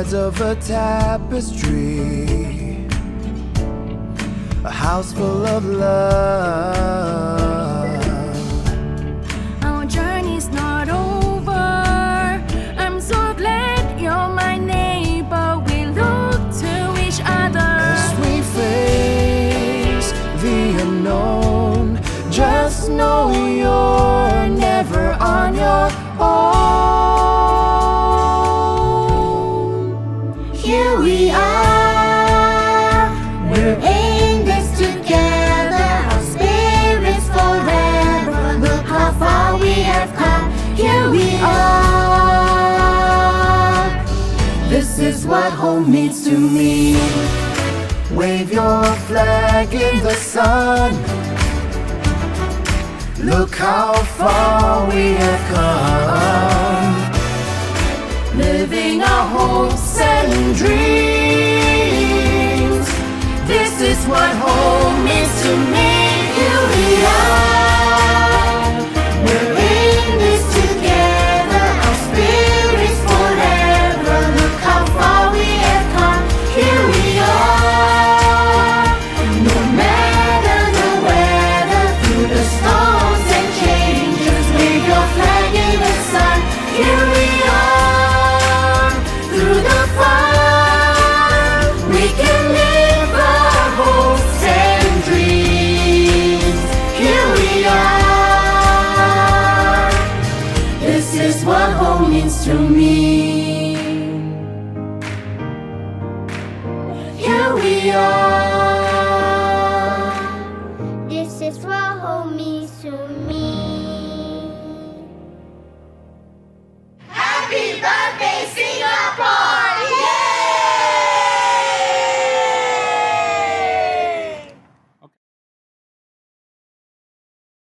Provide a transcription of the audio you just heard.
threads of a tapestry, a house full of love. Our journey's not over. I'm so glad you're my neighbor. We look to each other As we face the unknown, just know you're never on your own. Here we are, we're in this together, our spirits forever. Look how far we have come. Here we are. This is what home means to me. Wave your flag in the sun. Look how far we have come. Living our hopes and dreams. This is what home means to me. Here we are. We're in this together, our spirits forever. Look how far we have come. Here we are. No matter the weather, through the storms and changes, wave your flag in the sun. Here we are. Through the fire, we can live our hopes and dreams. Here we are. This is what home means to me. Here we are.